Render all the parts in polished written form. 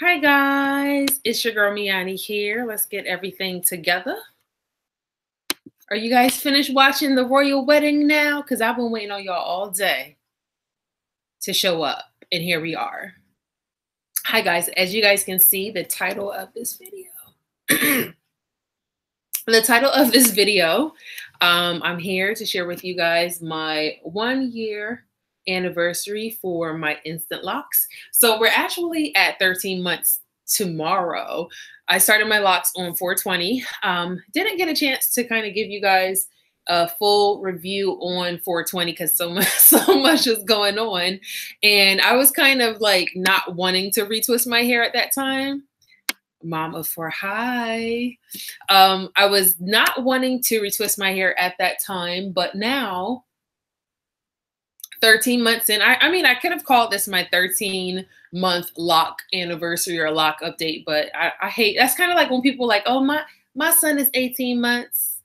Hi guys, it's your girl Me-Anie here. Let's get everything together. Are you guys finished watching the royal wedding now? Because I've been waiting on y'all all day to show up, and here we are. Hi guys, as you guys can see, the title of this video. I'm here to share with you guys my 1 year anniversary for my instant locks. So we're actually at 13 months tomorrow. I started my locks on 420. Didn't get a chance to kind of give you guys a full review on 420 because so much is going on. And I was kind of like not wanting to retwist my hair at that time. Mama for hi. I was not wanting to retwist my hair at that time, but now 13 months in, I mean, I could have called this my 13-month lock anniversary or lock update, but I hate, that's kind of like when people are like, oh, my son is 18 months.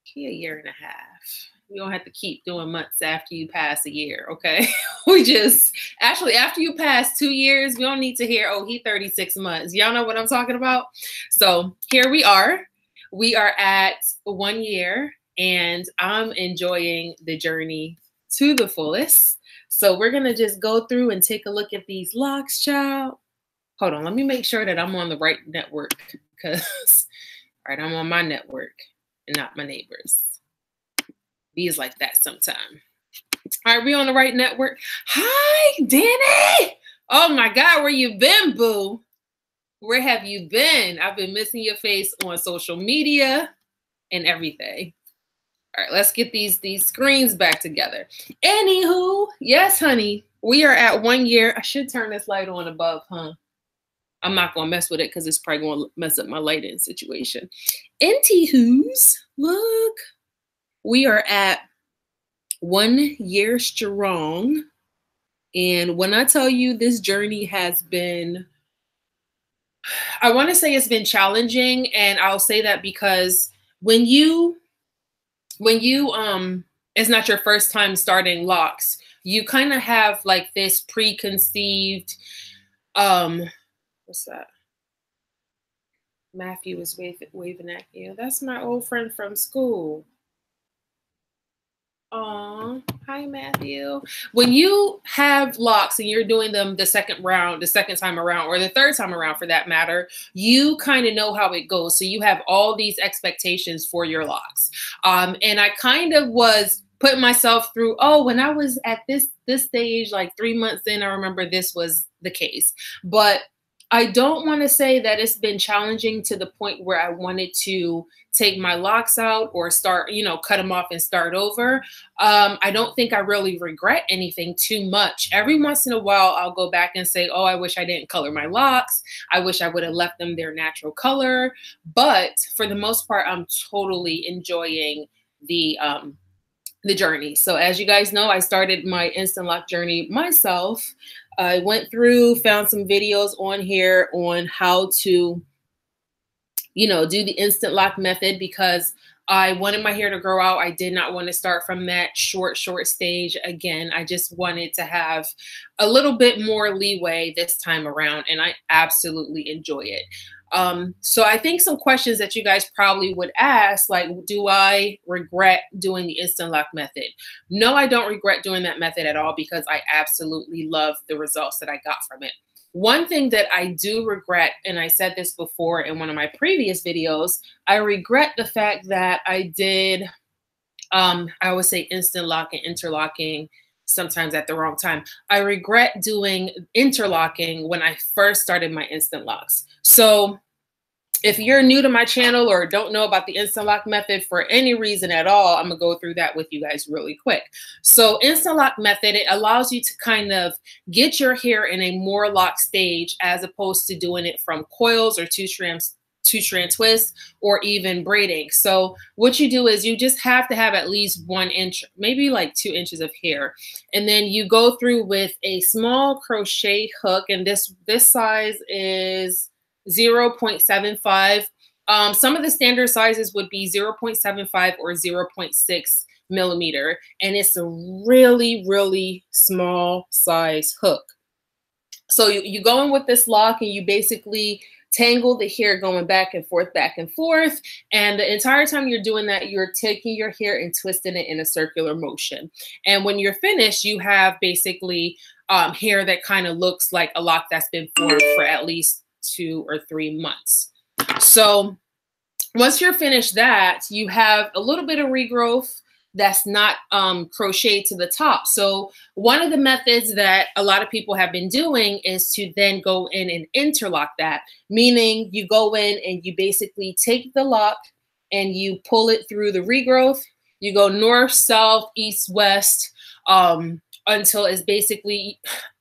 He a year and a half. You don't have to keep doing months after you pass a year, okay? Actually, after you pass 2 years, we don't need to hear, oh, he 36 months. Y'all know what I'm talking about? So here we are. We are at 1 year, and I'm enjoying the journey to the fullest. So we're going to just go through and take a look at these locks, child. Hold on. Let me make sure that I'm on the right network because, all right, I'm on my network and not my neighbors. Be is like that sometime. All right, we on the right network. Hi, Danny. Oh my God, where you been, boo? Where have you been? I've been missing your face on social media and everything. All right, let's get these screens back together. Anywho, yes, honey, we are at 1 year. I should turn this light on above, huh? I'm not gonna mess with it because it's probably gonna mess up my lighting situation. Anywho's, look. We are at 1 year strong. And when I tell you this journey has been, I want to say it's been challenging. And I'll say that because when you it's not your first time starting locks, you kind of have like this preconceived, what's that? Matthew is waving at you. That's my old friend from school. Aw, hi Matthew. When you have locks and you're doing them the second time around, or the third time around for that matter, you kind of know how it goes. So you have all these expectations for your locks. And I kind of was putting myself through, oh, when I was at this stage, like 3 months in, I remember this was the case. But I don't want to say that it's been challenging to the point where I wanted to take my locks out or start, cut them off and start over. I don't think I really regret anything too much. Every once in a while, I'll go back and say, oh, I wish I didn't color my locks. I wish I would have left them their natural color. But for the most part, I'm totally enjoying the journey. So as you guys know, I started my instant lock journey myself. I went through, found some videos on here on how to, do the instant lock method because I wanted my hair to grow out. I did not want to start from that short stage again. I just wanted to have a little bit more leeway this time around, and I absolutely enjoy it. So I think some questions that you guys probably would ask, like, do I regret doing the instant lock method? No, I don't regret doing that method at all because I absolutely love the results that I got from it. One thing that I do regret, and I said this before in one of my previous videos, I regret the fact that I did, I would say instant lock and interlocking sometimes at the wrong time. I regret doing interlocking when I first started my instant locks. So if you're new to my channel or don't know about the instant lock method for any reason at all, I'm gonna go through that with you guys really quick. So instant lock method, it allows you to kind of get your hair in a more locked stage as opposed to doing it from coils or two-strand twists or even braiding. So what you do is you just have to have at least 1 inch, maybe like 2 inches of hair. And then you go through with a small crochet hook, and this size is 0.75. Some of the standard sizes would be 0.75 or 0.6 millimeter. And it's a really, really small size hook. So you go in with this lock and you basically tangle the hair going back and forth, back and forth. And the entire time you're doing that, you're taking your hair and twisting it in a circular motion. And when you're finished, you have basically hair that kind of looks like a lock that's been formed for at least 2 or 3 months. So once you're finished that, you have a little bit of regrowth that's not crocheted to the top. So one of the methods that a lot of people have been doing is to then go in and interlock that, meaning you go in and you basically take the lock and you pull it through the regrowth. You go north, south, east, west, until it's basically,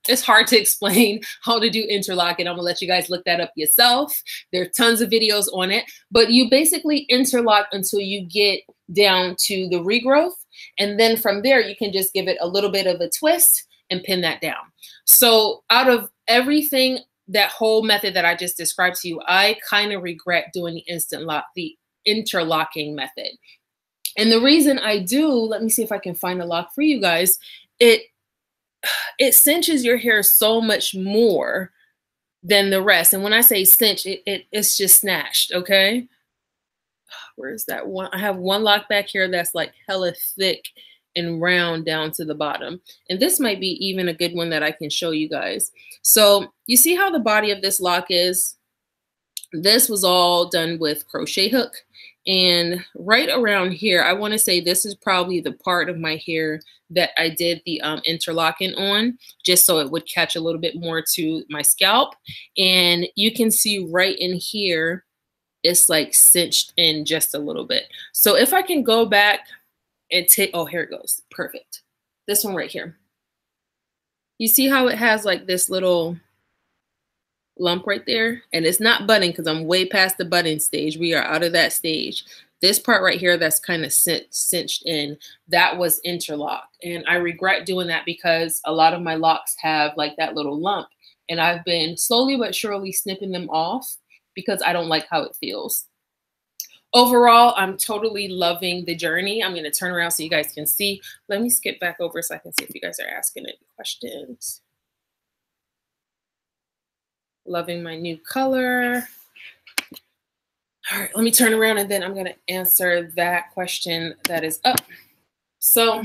it's hard to explain how to do interlocking. I'm gonna let you guys look that up yourself. There are tons of videos on it, but you basically interlock until you get down to the regrowth. And then from there, you can just give it a little bit of a twist and pin that down. So out of everything, that whole method that I just described to you, I kind of regret doing the interlocking method. And the reason I do, let me see if I can find a lock for you guys. It cinches your hair so much more than the rest. And when I say cinch, it's just snatched, okay? Where's that one? I have one lock back here that's like hella thick and round down to the bottom. And this might be even a good one that I can show you guys. So you see how the body of this lock is? This was all done with crochet hook. And right around here, I want to say this is probably the part of my hair that I did the interlocking on, just so it would catch a little bit more to my scalp. And you can see right in here, it's like cinched in just a little bit. So if I can go back and take, oh, here it goes. Perfect. This one right here. You see how it has like this little lump right there? And it's not budding because I'm way past the budding stage. We are out of that stage. This part right here that's kind of cinched in, that was interlocked. And I regret doing that because a lot of my locks have like that little lump. And I've been slowly but surely snipping them off because I don't like how it feels. Overall, I'm totally loving the journey. I'm going to turn around so you guys can see. Let me skip back over so I can see if you guys are asking any questions. Loving my new color. All right, let me turn around and then I'm going to answer that question that is up. So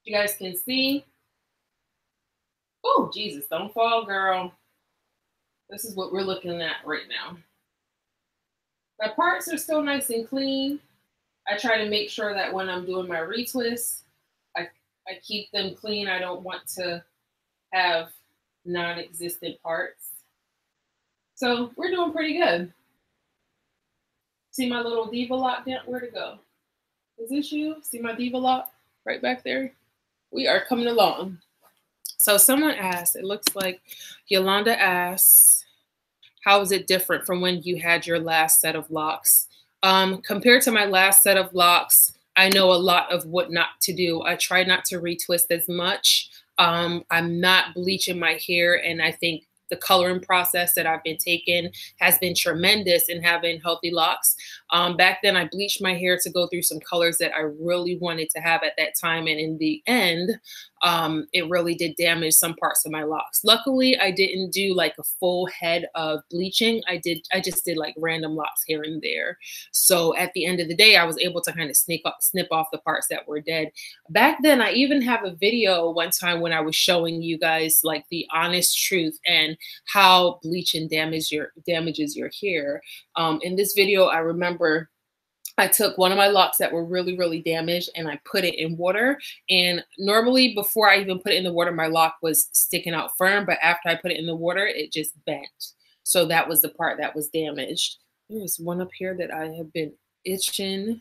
you guys can see. Oh, Jesus, don't fall, girl. This is what we're looking at right now. My parts are still nice and clean. I try to make sure that when I'm doing my retwists, I keep them clean. I don't want to have non-existent parts. So we're doing pretty good. See my little diva lock down? Where'd it go? Is this you? See my diva lock right back there? We are coming along. So someone asked, it looks like Yolanda asks, how is it different from when you had your last set of locks? Compared to my last set of locks, I know a lot of what not to do. I try not to retwist as much. I'm not bleaching my hair, and I think the coloring process that I've been taking has been tremendous in having healthy locks. Back then, I bleached my hair to go through some colors that I really wanted to have at that time. And in the end, it really did damage some parts of my locks. Luckily, I didn't do like a full head of bleaching. I just did like random locks here and there. So at the end of the day, I was able to kind of snip off the parts that were dead. Back then, I even have a video one time when I was showing you guys like the honest truth and how bleaching damages your hair. In this video, I remember I took one of my locks that were really, really damaged and I put it in water. And normally before I even put it in the water, my lock was sticking out firm. But after I put it in the water, it just bent. So that was the part that was damaged. There's one up here that I have been itching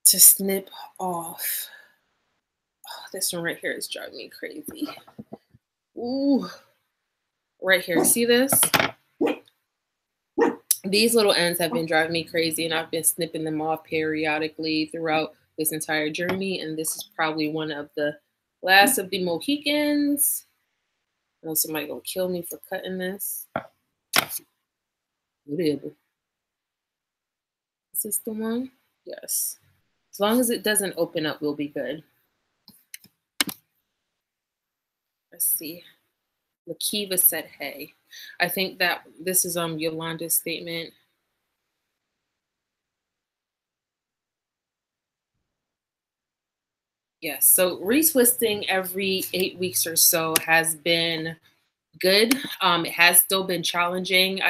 to snip off. Oh, this one right here is driving me crazy. Ooh, right here. See this? These little ends have been driving me crazy, and I've been snipping them off periodically throughout this entire journey. And this is probably one of the last of the Mohicans. I know somebody gonna kill me for cutting this. Whatever. Is this the one? Yes. As long as it doesn't open up, we'll be good. Let's see. Lakiva said, hey. I think that this is Yolanda's statement. Yes, so retwisting every 8 weeks or so has been good. It has still been challenging.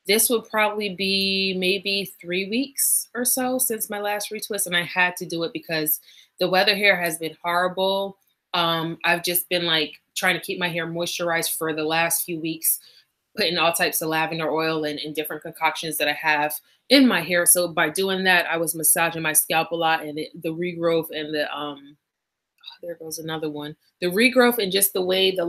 This would probably be maybe 3 weeks or so since my last retwist, and I had to do it because the weather here has been horrible. I've just been like trying to keep my hair moisturized for the last few weeks, putting all types of lavender oil and different concoctions that I have in my hair. So by doing that, I was massaging my scalp a lot, and the regrowth and there goes another one. The regrowth and just the way the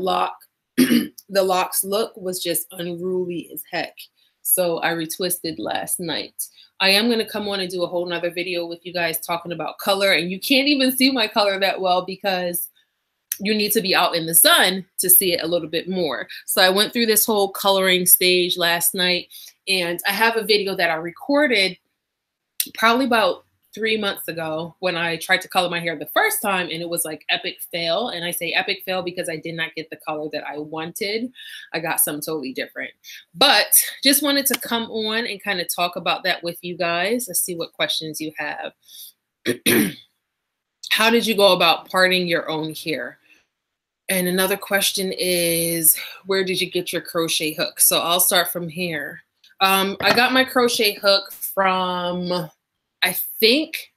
the locks look was just unruly as heck. So I retwisted last night. I am going to come on and do a whole nother video with you guys talking about color, and you can't even see my color that well because you need to be out in the sun to see it a little bit more. So I went through this whole coloring stage last night, and I have a video that I recorded probably about 3 months ago when I tried to color my hair the first time, and it was like epic fail. And I say epic fail because I did not get the color that I wanted. I got something totally different. But just wanted to come on and kind of talk about that with you guys. Let's see what questions you have. How did you go about parting your own hair? And another question is, where did you get your crochet hook? So I'll start from here. I got my crochet hook from, I think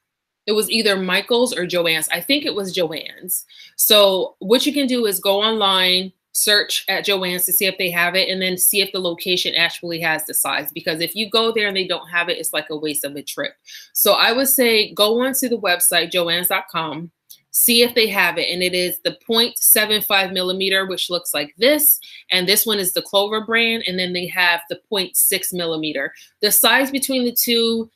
it was either Michael's or Joann's. I think it was Joann's. So what you can do is go online, search at Joann's to see if they have it, and then see if the location actually has the size. Because if you go there and they don't have it, it's like a waste of a trip. So I would say go onto the website, joanns.com. See if they have it, and it is the 0.75 millimeter, which looks like this, and this one is the Clover brand, and then they have the 0.6 millimeter. The size between the two,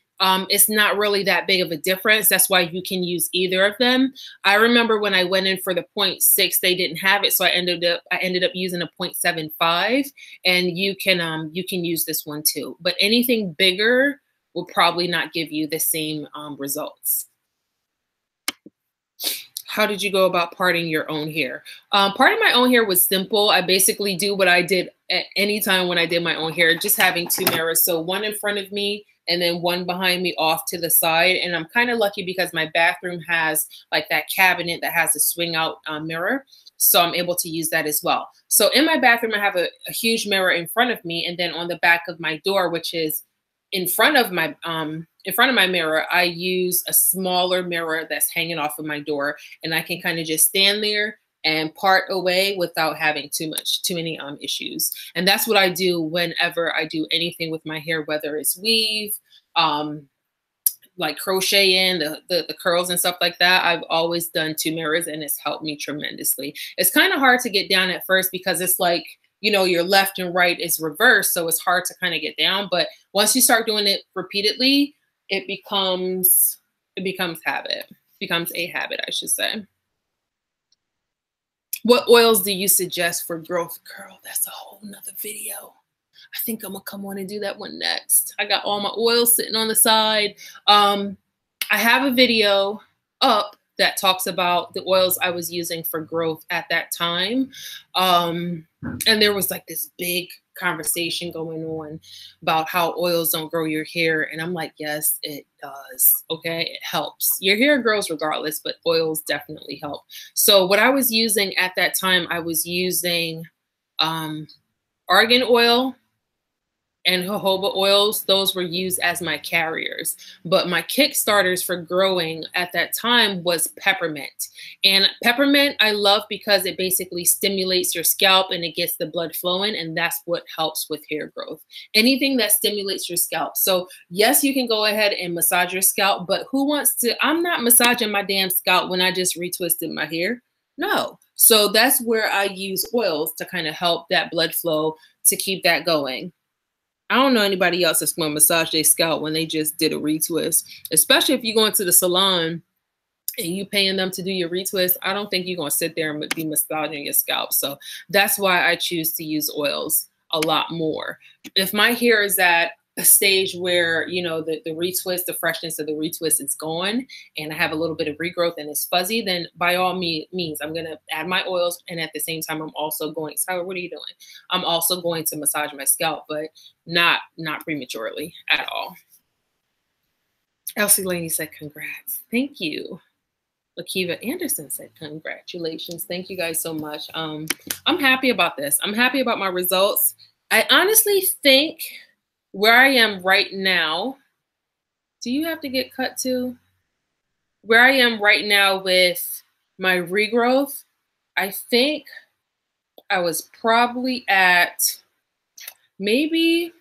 it's not really that big of a difference. That's why you can use either of them. I remember when I went in for the 0.6, they didn't have it, so I ended up using a 0.75, and you can use this one too. But anything bigger will probably not give you the same results. How did you go about parting your own hair? Parting my own hair was simple. I basically do what I did at any time when I did my own hair, just having two mirrors. So one in front of me and then one behind me off to the side. And I'm kind of lucky because my bathroom has like that cabinet that has a swing out mirror. So I'm able to use that as well. So in my bathroom, I have a huge mirror in front of me. And then on the back of my door, which is in front of my mirror, I use a smaller mirror that's hanging off of my door, and I can kind of just stand there and part away without having too many issues. And that's what I do whenever I do anything with my hair, whether it's weave, like crochet in the curls and stuff like that. I've always done two mirrors, and it's helped me tremendously. It's kind of hard to get down at first because it's like, you know, your left and right is reversed, so it's hard to kind of get down. But once you start doing it repeatedly, it becomes habit. It becomes a habit, I should say. What oils do you suggest for growth? Girl, that's a whole nother video. I think I'm gonna come on and do that one next. I got all my oils sitting on the side. I have a video up that talks about the oils I was using for growth at that time. And there was like this big conversation going on about how oils don't grow your hair. And I'm like, yes, it does. Okay, it helps. Your hair grows regardless, but oils definitely help. So what I was using at that time, I was using argan oil and jojoba oils. Those were used as my carriers. But my kickstarters for growing at that time was peppermint. And peppermint I love because it basically stimulates your scalp and it gets the blood flowing, and that's what helps with hair growth. Anything that stimulates your scalp. So yes, you can go ahead and massage your scalp, but who wants to? I'm not massaging my damn scalp when I just retwisted my hair. No. So that's where I use oils to kind of help that blood flow to keep that going. I don't know anybody else that's going to massage their scalp when they just did a retwist, especially if you go into the salon and you paying them to do your retwist. I don't think you're going to sit there and be massaging your scalp. So that's why I choose to use oils a lot more. If my hair is at a stage where, you know, the retwist, the freshness of the retwist is gone, and I have a little bit of regrowth and it's fuzzy, then by all means, I'm going to add my oils. And at the same time, I'm also going, Skylar, what are you doing? I'm also going to massage my scalp, but not prematurely at all. Elsie Laney said, congrats. Thank you. Lakiva Anderson said, congratulations. Thank you guys so much. I'm happy about this. I'm happy about my results. I honestly think where I am right now, do you have to get cut too? Where I am right now with my regrowth, I think I was probably at maybe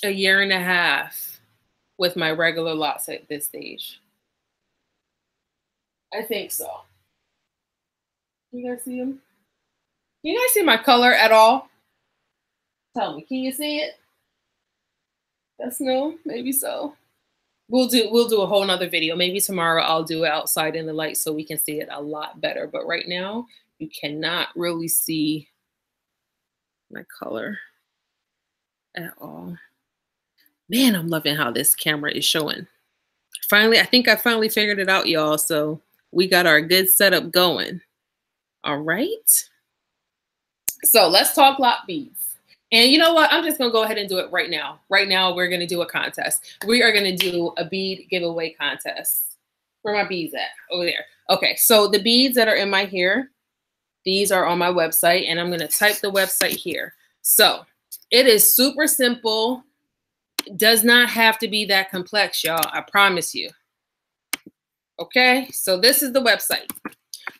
a year and a half with my regular locks at this stage. I think so. You guys see them? Can you guys see my color at all? Tell me, can you see it? That's no, maybe so. We'll do a whole nother video. Maybe tomorrow I'll do it outside in the light so we can see it a lot better. But right now you cannot really see my color at all. Man, I'm loving how this camera is showing. Finally, I think I finally figured it out, y'all. So we got our good setup going. All right. So let's talk LOC beads. And you know what? I'm just going to go ahead and do it right now. Right now, we're going to do a contest. We are going to do a bead giveaway contest. Where are my beads at? Over there. Okay, so the beads that are in my hair, these are on my website, and I'm going to type the website here. So it is super simple. It does not have to be that complex, y'all. I promise you. Okay, so this is the website.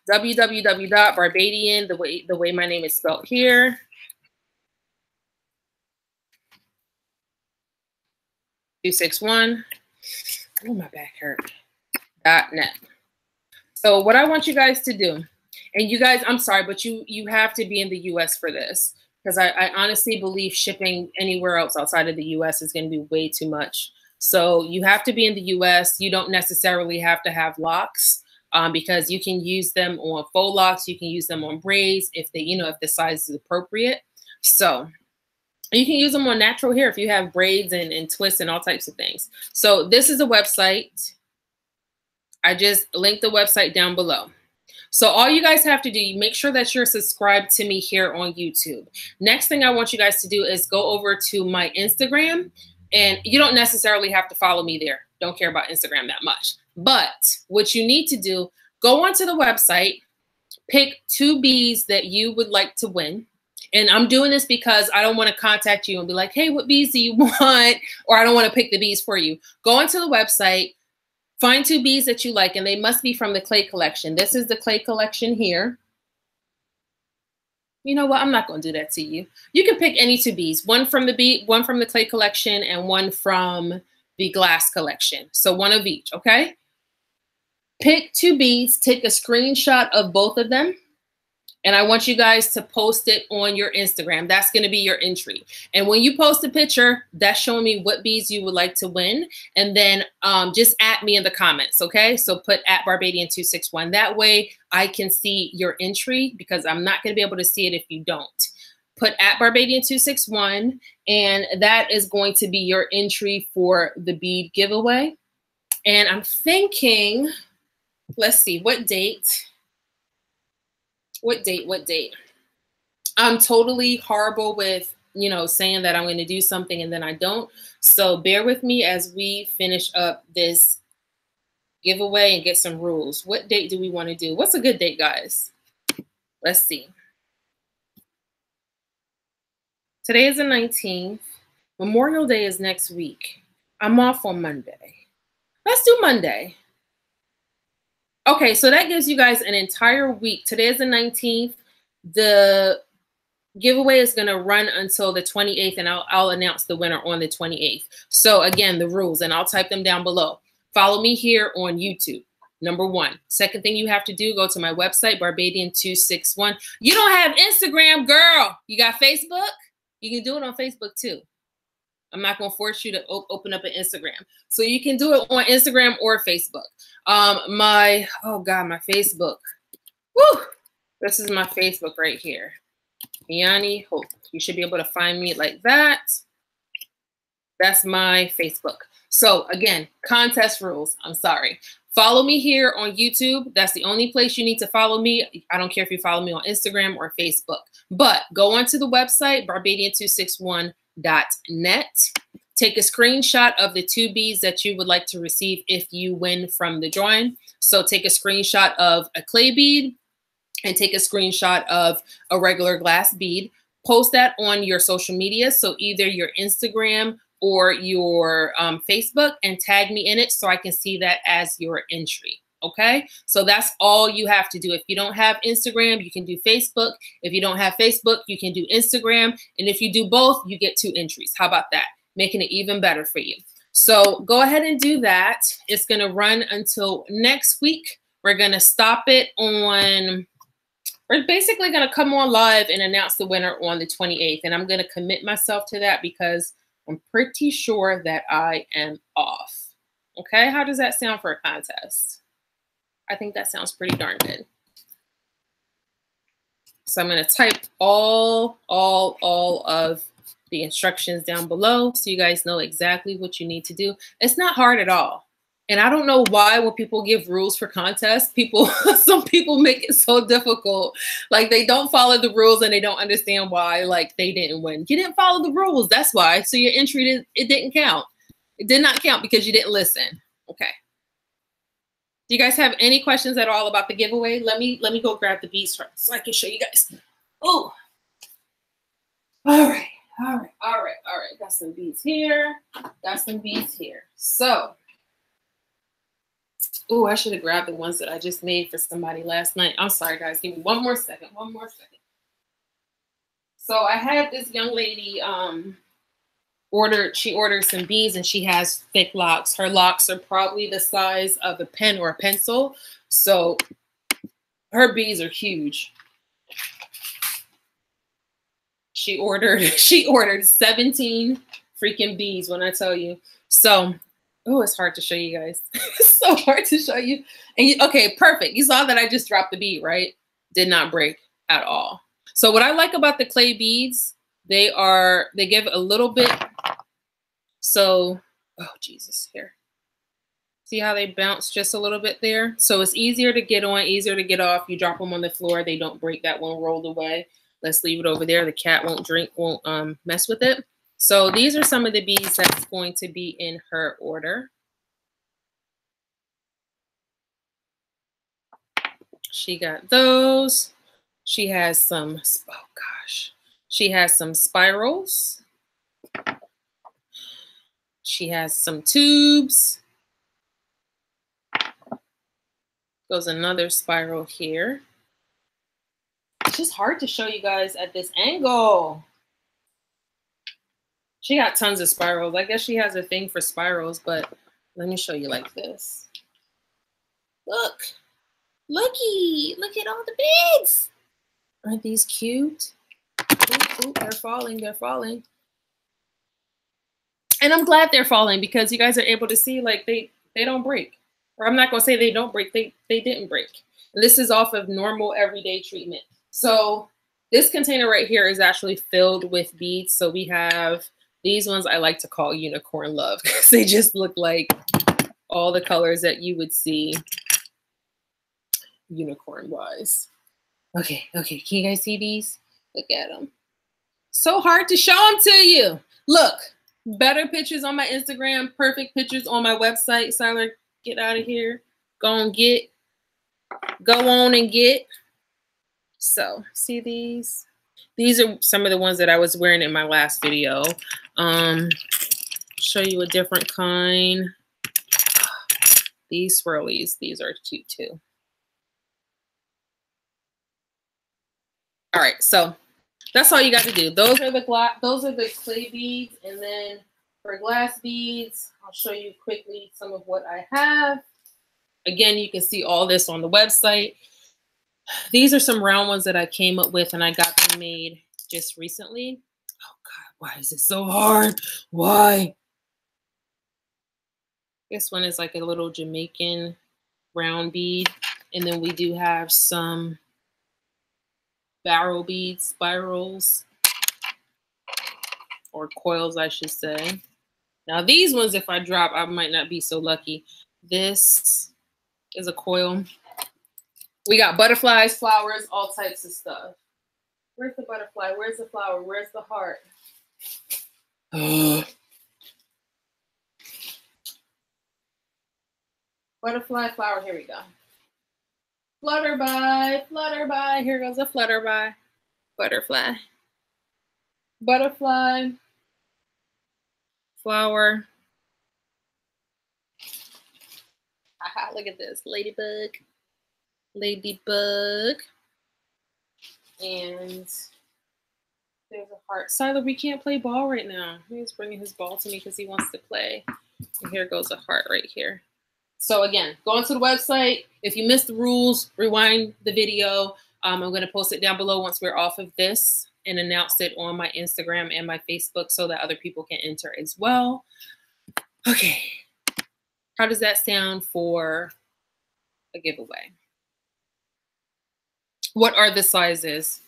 www.barbadian, the way my name is spelled here. 261. Oh, my back hurt. .net. So what I want you guys to do, and you guys, I'm sorry, but you have to be in the US for this, because I honestly believe shipping anywhere else outside of the US is going to be way too much. So you have to be in the US. You don't necessarily have to have locks, because you can use them on faux locks. You can use them on braids if they, if the size is appropriate. So you can use them on natural hair if you have braids and twists and all types of things. So this is a website. I just linked the website down below. So all you guys have to do, make sure that you're subscribed to me here on YouTube. Next thing I want you guys to do is go over to my Instagram, and you don't necessarily have to follow me there. Don't care about Instagram that much. But what you need to do, go onto the website, pick 2 beads that you would like to win. And I'm doing this because I don't want to contact you and be like, hey, what beads do you want? Or I don't want to pick the beads for you. Go onto the website, find 2 beads that you like, and they must be from the clay collection. This is the clay collection here. You know what? I'm not going to do that to you. You can pick any 2 beads, one from the clay collection and one from the glass collection. So one of each, okay? Pick 2 beads, take a screenshot of both of them. And I want you guys to post it on your Instagram. That's going to be your entry. And when you post a picture, that's showing me what beads you would like to win. And then just at me in the comments, okay? So put at Barbadian261. That way I can see your entry, because I'm not going to be able to see it if you don't. Put at Barbadian261, and that is going to be your entry for the bead giveaway. And I'm thinking, let's see, what date? What date? I'm totally horrible with, saying that I'm going to do something and then I don't. So bear with me as we finish up this giveaway and get some rules. What date do we want to do? What's a good date, guys? Let's see. Today is the 19th. Memorial Day is next week. I'm off on Monday. Let's do Monday. Okay, so that gives you guys an entire week. Today is the 19th. The giveaway is going to run until the 28th, and I'll announce the winner on the 28th. So again, the rules, and I'll type them down below. Follow me here on YouTube, number 1. Second thing you have to do, go to my website, Barbadian261. You don't have Instagram, girl. You got Facebook? You can do it on Facebook too. I'm not going to force you to open up an Instagram. So you can do it on Instagram or Facebook. My Facebook. Woo! This is my Facebook right here. Me-Anie Hope. You should be able to find me like that. That's my Facebook. So again, contest rules. I'm sorry. Follow me here on YouTube. That's the only place you need to follow me. I don't care if you follow me on Instagram or Facebook, but go onto the website, Barbadian261.net. Take a screenshot of the 2 beads that you would like to receive if you win from the drawing. So take a screenshot of a clay bead and take a screenshot of a regular glass bead. Post that on your social media. So either your Instagram or your Facebook, and tag me in it so I can see that as your entry. Okay, so that's all you have to do. If you don't have Instagram, you can do Facebook. If you don't have Facebook, you can do Instagram. And if you do both, you get 2 entries. How about that? Making it even better for you. So go ahead and do that. It's going to run until next week. We're going to stop it on, we're basically going to come on live and announce the winner on the 28th. And I'm going to commit myself to that because I'm pretty sure that I am off. Okay, how does that sound for a contest? I think that sounds pretty darn good. So I'm going to type all of the instructions down below so you guys know exactly what you need to do. It's not hard at all. And I don't know why when people give rules for contests, some people make it so difficult. Like they don't follow the rules and they don't understand why, like they didn't win. You didn't follow the rules, that's why. So your entry, it didn't count. It did not count because you didn't listen. Okay. Do you guys have any questions at all about the giveaway? Let me go grab the beads first so I can show you guys. Oh, all right. Got some beads here. Got some beads here. So, oh, I should have grabbed the ones that I just made for somebody last night. I'm sorry, guys. Give me one more second. So I had this young lady she ordered some beads and she has thick locks. Her locks are probably the size of a pen or a pencil. So her beads are huge. She ordered 17 freaking beads when I tell you. So, oh, it's hard to show you guys. It's so hard to show you. And okay, perfect. You saw that I just dropped the bead, right? Did not break at all. So what I like about the clay beads, they give a little bit. So, oh Jesus, here. See how they bounce just a little bit there? So it's easier to get on, easier to get off. You drop them on the floor, they don't break. That one rolled away. Let's leave it over there. The cat won't mess with it. So these are some of the beads that's going to be in her order. She got those. She has some, oh gosh. She has some spirals. She has some tubes. Goes another spiral here. It's just hard to show you guys at this angle. She got tons of spirals. I guess she has a thing for spirals, but let me show you like this. Look. Looky. Look at all the beads. Aren't these cute? Ooh, they're falling. They're falling. And I'm glad they're falling because you guys are able to see like they don't break. Or I'm not going to say they don't break. They didn't break. And this is off of normal everyday treatment. So this container right here is actually filled with beads. So we have these ones I like to call unicorn love because they just look like all the colors that you would see unicorn wise. Okay. Can you guys see these? Look at them. So hard to show them to you. Look, better pictures on my Instagram, perfect pictures on my website. Siler, get out of here. Go on and get. So see these? These are some of the ones that I was wearing in my last video. Show you a different kind. These swirlies, these are cute too. All right, so that's all you got to do. Those are the clay beads, and then for glass beads, I'll show you quickly some of what I have. Again, you can see all this on the website. These are some round ones that I came up with, and I got them made just recently. Oh God, why is it so hard? Why? This one is like a little Jamaican round bead, and then we do have some barrel beads, spirals, or coils, I should say. Now these ones, if I drop, I might not be so lucky. This is a coil. We got butterflies, flowers, all types of stuff. Where's the butterfly? Where's the flower? Where's the heart? Butterfly, flower, here we go. Flutterby, flutterby. Here goes a flutterby. Butterfly. Butterfly. Flower. Haha, look at this. Ladybug. Ladybug. And there's a heart. Siler, we can't play ball right now. He's bringing his ball to me because he wants to play. And here goes a heart right here. So again, go onto the website. If you missed the rules, rewind the video. I'm going to post it down below once we're off of this and announce it on my Instagram and my Facebook so that other people can enter as well. Okay. How does that sound for a giveaway? What are the sizes?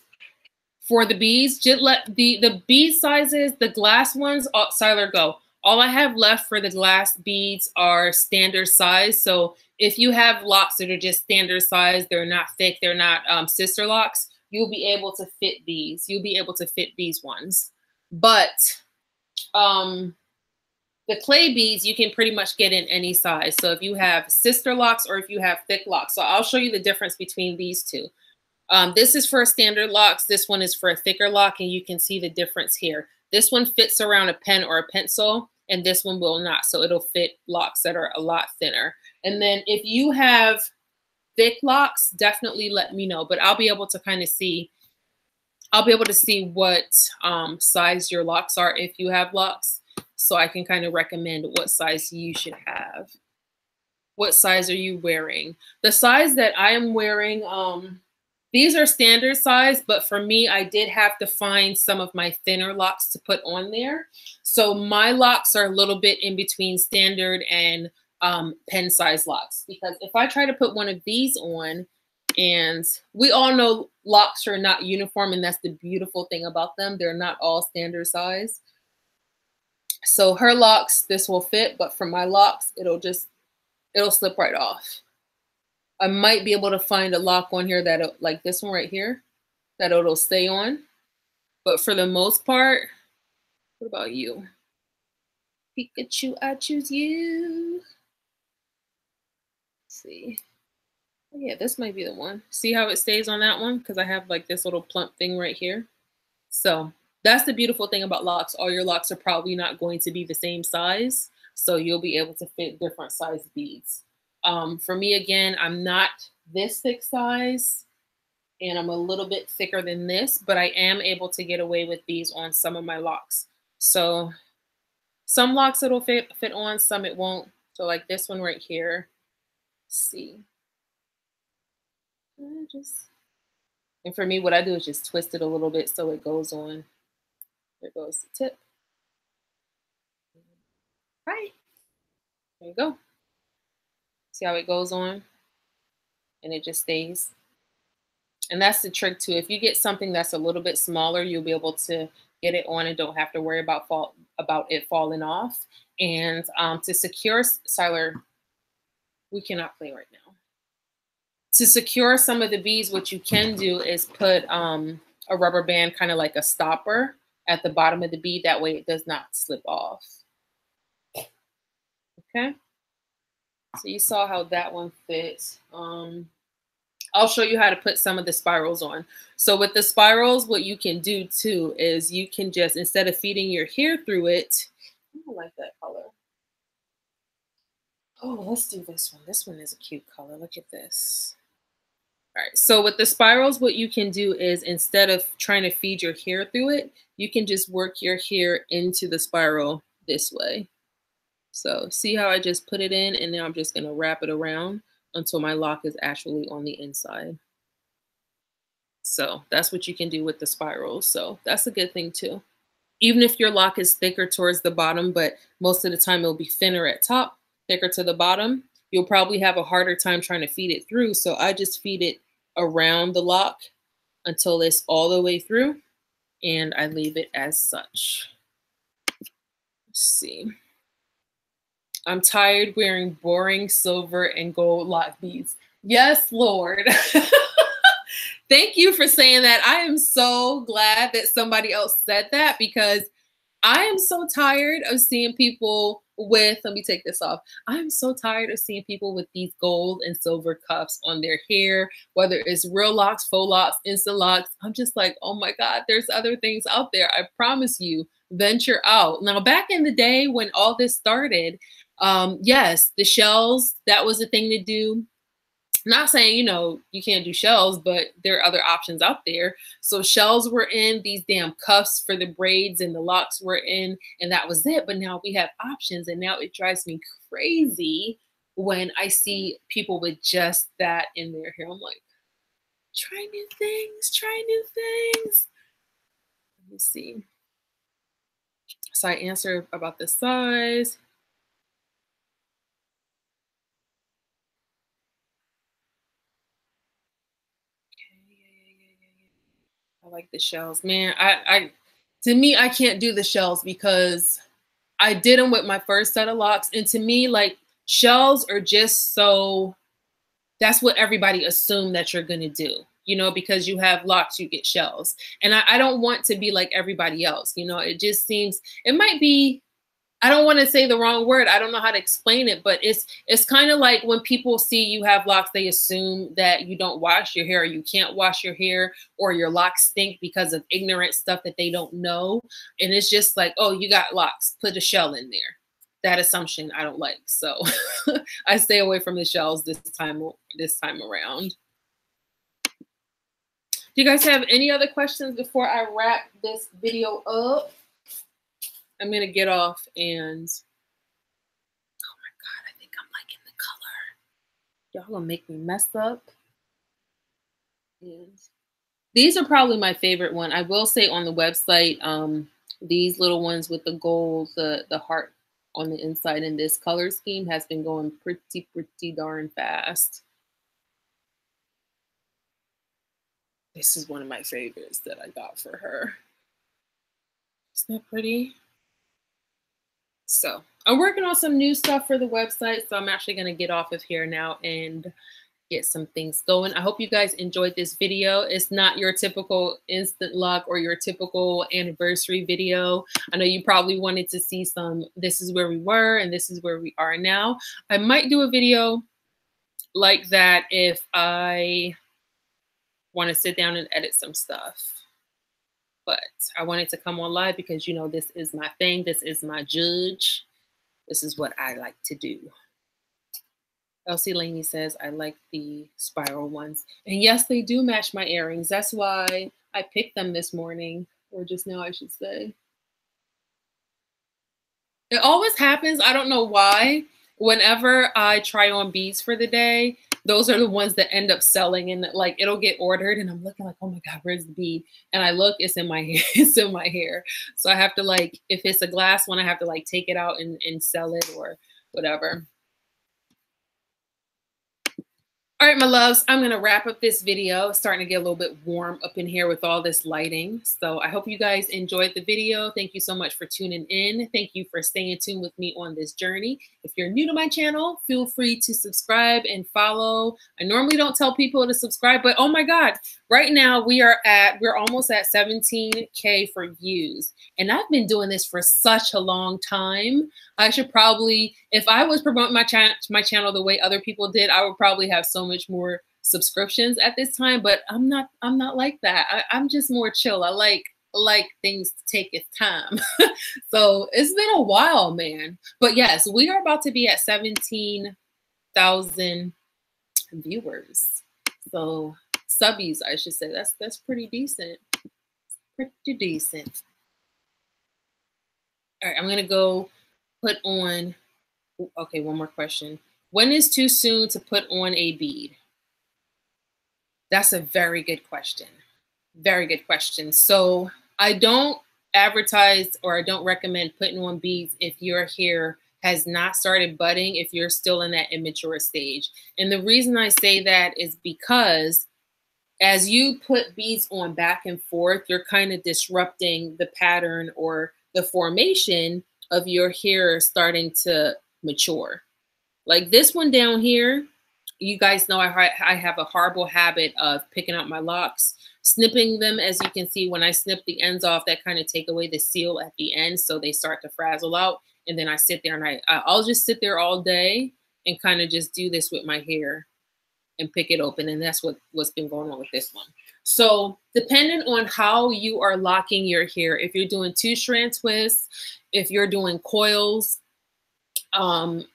For the beads, just let the bead sizes, the glass ones, Siler, go. All I have left for the glass beads are standard size. So if you have locks that are just standard size, they're not thick, they're not sister locks, you'll be able to fit these. You'll be able to fit these ones. But the clay beads, you can pretty much get in any size. So if you have sister locks or if you have thick locks. So I'll show you the difference between these two. This is for standard locks. This one is for a thicker lock, and you can see the difference here. This one fits around a pen or a pencil, and this one will not. So it'll fit locks that are a lot thinner. And then if you have thick locks, definitely let me know. But I'll be able to kind of see, I'll be able to see what size your locks are if you have locks. So I can kind of recommend what size you should have. What size are you wearing? The size that I am wearing, these are standard size, but for me, I did have to find some of my thinner locks to put on there. So my locks are a little bit in between standard and pen size locks, because if I try to put one of these on, and we all know locks are not uniform, and that's the beautiful thing about them. They're not all standard size. So her locks, this will fit, but for my locks, it'll slip right off. I might be able to find a lock on here that, like this one right here, that it'll stay on. But for the most part, what about you? Pikachu, I choose you. Let's see. Oh, yeah, this might be the one. See how it stays on that one? Because I have like this little plump thing right here. So that's the beautiful thing about locks. All your locks are probably not going to be the same size. So you'll be able to fit different size beads. For me, again, I'm not this thick size, and I'm a little bit thicker than this, but I am able to get away with these on some of my locks. So some locks it'll fit on, some it won't. So like this one right here, let's see. And for me, what I do is just twist it a little bit so it goes on. There goes the tip. Right. There you go. See how it goes on? And it just stays. And that's the trick too. If you get something that's a little bit smaller, you'll be able to get it on and don't have to worry about it falling off. And to secure, Siler, we cannot play right now. To secure some of the beads, what you can do is put a rubber band, kind of like a stopper, at the bottom of the bead. That way it does not slip off. Okay. So you saw how that one fits. I'll show you how to put some of the spirals on. So with the spirals, what you can do too is you can just, instead of feeding your hair through it, I don't like that color. Oh, let's do this one. This one is a cute color. Look at this. All right, so with the spirals, what you can do is instead of trying to feed your hair through it, you can just work your hair into the spiral this way. So see how I just put it in, and now I'm just gonna wrap it around until my lock is actually on the inside. So that's what you can do with the spirals. So that's a good thing too. Even if your lock is thicker towards the bottom, but most of the time it'll be thinner at top, thicker to the bottom, you'll probably have a harder time trying to feed it through. So I just feed it around the lock until it's all the way through, and I leave it as such. Let's see. I'm tired wearing boring silver and gold lock beads. Yes, Lord. Thank you for saying that. I am so glad that somebody else said that because I am so tired of seeing people with, let me take this off. I'm so tired of seeing people with these gold and silver cuffs on their hair, whether it's real locks, faux locks, instant locks. I'm just like, oh my God, there's other things out there. I promise you, venture out. Now, back in the day when all this started, yes, the shells, that was the thing to do. Not saying, you know, you can't do shells, but there are other options out there. So shells were in, these damn cuffs for the braids and the locks were in, and that was it. But now we have options, and now it drives me crazy when I see people with just that in their hair. I'm like, try new things, try new things. Let me see. So I answer about the size. I like the shells, man. To me, I can't do the shells because I did them with my first set of locks, and to me, like shells are just so. That's what everybody assume that you're gonna do, you know, because you have locks, you get shells, and I don't want to be like everybody else, you know. It just seems it might be. I don't want to say the wrong word. I don't know how to explain it, but it's kind of like when people see you have locks, they assume that you don't wash your hair, or you can't wash your hair, or your locks stink because of ignorant stuff that they don't know. And it's just like, oh, you got locks, put a shell in there. That assumption I don't like. So I stay away from the shells this time around. Do you guys have any other questions before I wrap this video up? I'm going to get off and, oh my God, I think I'm liking the color. Y'all going to make me mess up. And these are probably my favorite one. I will say on the website, these little ones with the gold, the heart on the inside in this color scheme has been going pretty darn fast. This is one of my favorites that I got for her. Isn't that pretty? So I'm working on some new stuff for the website. So I'm actually going to get off of here now and get some things going. I hope you guys enjoyed this video. It's not your typical instant lock or your typical anniversary video. I know you probably wanted to see some, this is where we were and this is where we are now. I might do a video like that if I want to sit down and edit some stuff. But I wanted to come on live because, you know, this is my thing. This is my judge. This is what I like to do. Elsie Laney says, I like the spiral ones. And yes, they do match my earrings. That's why I picked them this morning, or just now, I should say. It always happens. I don't know why. Whenever I try on beads for the day, those are the ones that end up selling, and like it'll get ordered and I'm looking like, oh my God, where's the bead? And I look, it's in my hair. It's in my hair. So I have to, like, if it's a glass one, I have to like take it out and sell it or whatever. All right, my loves, I'm going to wrap up this video. It's starting to get a little bit warm up in here with all this lighting. So I hope you guys enjoyed the video. Thank you so much for tuning in. Thank you for staying tuned with me on this journey. If you're new to my channel, feel free to subscribe and follow. I normally don't tell people to subscribe, but oh my God, right now we're almost at 17K for views. And I've been doing this for such a long time. I should probably, if I was promoting my channel the way other people did, I would probably have so much more subscriptions at this time. But I'm not like that. I'm just more chill. I like things to take its time. So it's been a while, man. But yes, we are about to be at 17,000 viewers. So subbies, I should say. That's pretty decent. Pretty decent. All right, I'm gonna go put on, okay, one more question. When is too soon to put on a bead? That's a very good question. Very good question. So I don't advertise or I don't recommend putting on beads if your hair has not started budding, if you're still in that immature stage. And the reason I say that is because as you put beads on back and forth, you're kind of disrupting the pattern or the formation of your hair starting to mature. Like this one down here, you guys know I have a horrible habit of picking up my locks, snipping them. As you can see, when I snip the ends off, that kind of take away the seal at the end, so they start to frazzle out. And then I sit there and I'll just sit there all day and kind of just do this with my hair and pick it open. And that's what's been going on with this one. So depending on how you are locking your hair, if you're doing 2-strand twists, if you're doing coils,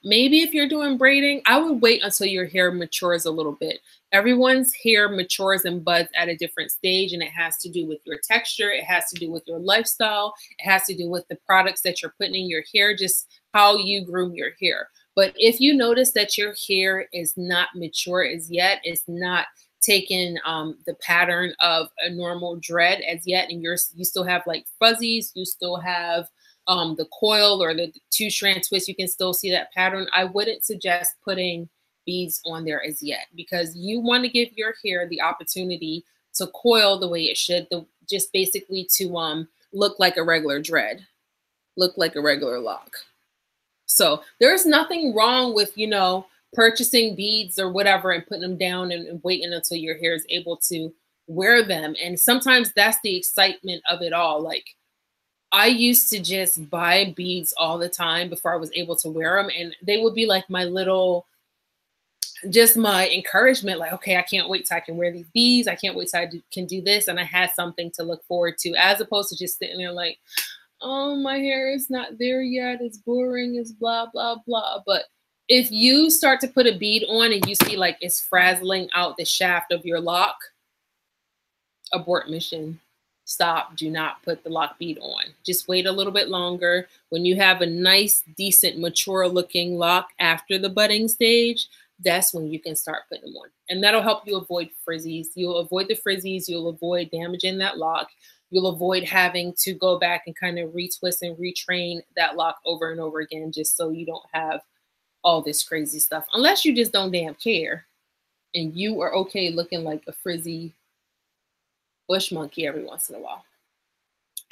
maybe if you're doing braiding, I would wait until your hair matures a little bit. Everyone's hair matures and buds at a different stage, and it has to do with your texture. It has to do with your lifestyle. It has to do with the products that you're putting in your hair, just how you groom your hair. But if you notice that your hair is not mature as yet, it's not taken the pattern of a normal dread as yet, and you still have like fuzzies, you still have the coil or the 2-strand twist, you can still see that pattern. I wouldn't suggest putting beads on there as yet, because you want to give your hair the opportunity to coil the way it should, just basically to look like a regular dread, look like a regular lock. So there's nothing wrong with, you know, purchasing beads or whatever and putting them down and waiting until your hair is able to wear them. And sometimes that's the excitement of it all. Like, I used to just buy beads all the time before I was able to wear them. And they would be like my little, just my encouragement. Like, okay, I can't wait till I can wear these beads. I can't wait till I can do this. And I had something to look forward to, as opposed to just sitting there like, oh, my hair is not there yet. It's boring. It's blah, blah, blah. But if you start to put a bead on and you see like it's frazzling out the shaft of your lock, abort mission. Stop. Do not put the lock bead on. Just wait a little bit longer. When you have a nice, decent, mature looking lock after the budding stage, that's when you can start putting them on. And that'll help you avoid frizzies. You'll avoid the frizzies. You'll avoid damaging that lock. You'll avoid having to go back and kind of retwist and retrain that lock over and over again, just so you don't have all this crazy stuff. Unless you just don't damn care and you are okay looking like a frizzy bush monkey every once in a while.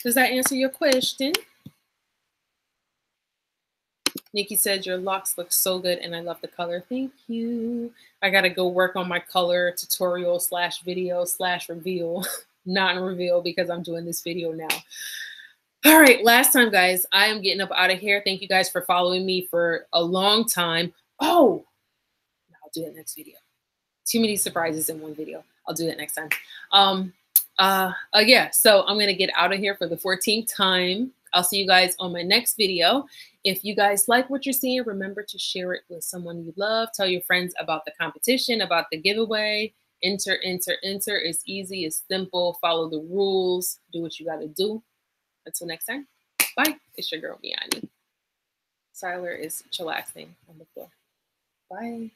Does that answer your question? Nikki said your locks look so good and I love the color. Thank you. I got to go work on my color tutorial / video / reveal, not reveal, because I'm doing this video now. All right, last time, guys, I am getting up out of here. Thank you guys for following me for a long time. Oh, I'll do it next video. Too many surprises in one video. I'll do it next time. Yeah, so I'm going to get out of here for the 14th time. I'll see you guys on my next video. If you guys like what you're seeing, remember to share it with someone you love. Tell your friends about the competition, about the giveaway. Enter, enter, enter. It's easy. It's simple. Follow the rules. Do what you got to do. Until next time, bye. It's your girl, Me-Anie. Siler is chillaxing on the floor. Bye.